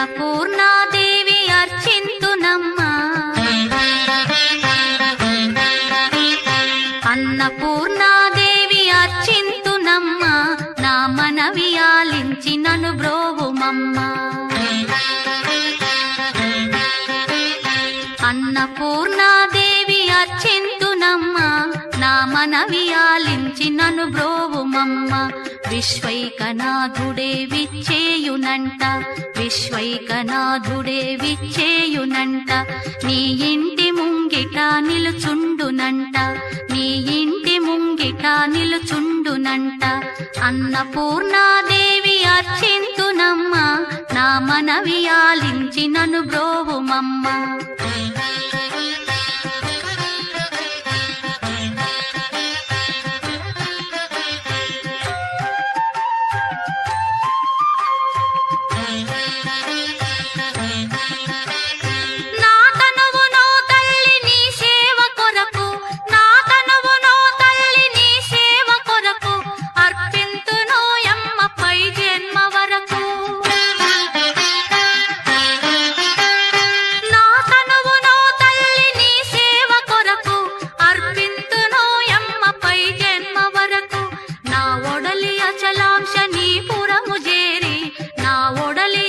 అన్నపూర్ణాదేవి అర్చింతునమ్మా అన్నపూర్ణాదేవి అర్చింతునమ్మా నా మనవి ఆలించి నన్ను బ్రోవుమమ్మా అన్నపూర్ణాదేవి అర్చింతునమ్మా నా మనవి ఆలించి నన్ను బ్రోవుమమ్మా విశ్వైకనాథుడే విచ్చేయునంట విశ్వైకనాథుడే విచ్చేయునంట నీ ఇంటి ముంగిట నిలుచుండునంట నీ ఇంటి ముంగిట నిలుచుండునంట అన్నపూర్ణాదేవి అర్చింతునమ్మా నా మనవి ఆలించి నన్ను బ్రోవుమమ్మా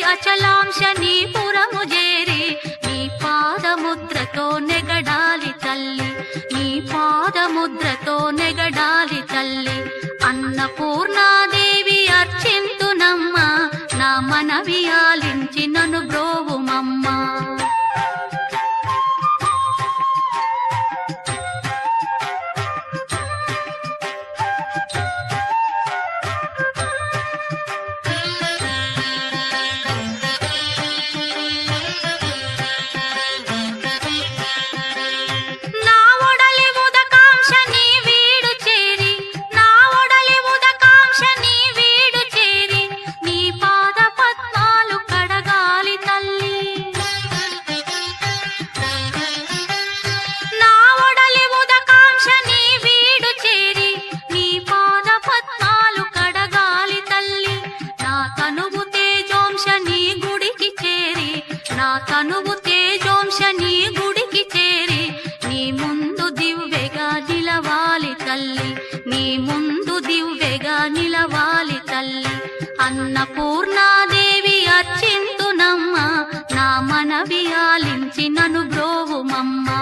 అచలాంశ నీ పురము చేరి నీ పాదముద్రతో నెగడాలి తల్లి నీ పాదముద్రతో నెగడాలి తల్లి అన్నపూర్ణాదేవి అర్చింతునమ్మా నా మనవి ఆలించి నన్ను బ్రోవుమమ్మా తనువు తేజోంశ నీ గుడికి చేరి నీ ముందు దివ్వెగా నిలవాలి తల్లి నీ ముందు దివ్వెగా నిలవాలి తల్లి అన్నపూర్ణాదేవి అర్చింతునమ్మా నా మనవి ఆలించి నన్ను బ్రోవుమమ్మా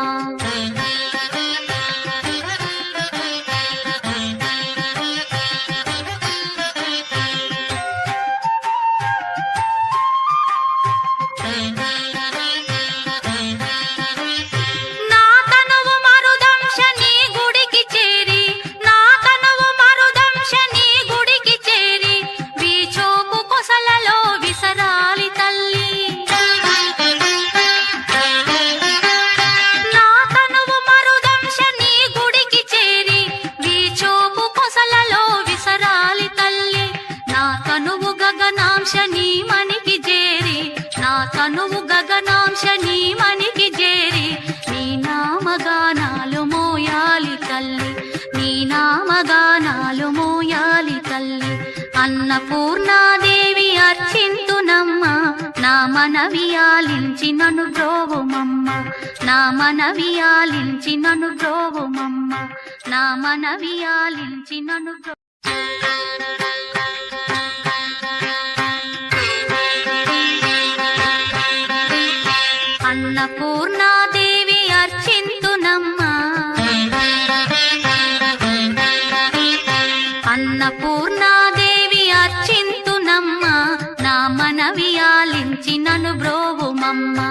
తనువు గగనాంశ నీ మనికి చేరి నీ నామగానాలు మోయాలి తల్లి నీ నామగానాలు మోయాలి తల్లి అన్నపూర్ణాదేవి అర్చింతునమ్మా నా మనవి ఆలించి నన్ను బ్రోవుమమ్మా నా మనవి ఆలించి నన్ను బ్రోవుమమ్మా నా మనవి ఆలించి నన్ను అన్నపూర్ణాదేవి అర్చింతునమ్మా అన్నపూర్ణాదేవి అర్చింతునమ్మా నా మనవి ఆలించి నన్ను బ్రోవుమమ్మా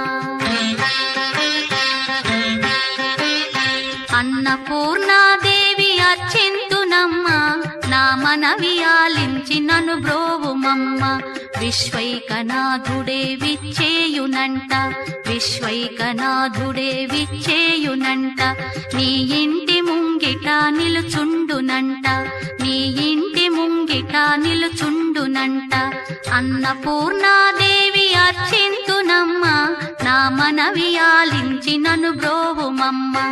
అన్నపూర్ణాదేవి అర్చింతునమ్మా నా మనవి ఆలించి నన్ను బ్రోవుమమ్మా విశ్వైకనాథుడే విచ్చేయునంట విశ్వైకనాథుడే విచ్చేయునంట నీ ఇంటి ముంగిట నిలుచుండునంట నీ ఇంటి ముంగిట నిలుచుండునంట అన్నపూర్ణాదేవి అర్చింతునమ్మా నా మనవి ఆలించి నన్ను బ్రోవుమమ్మా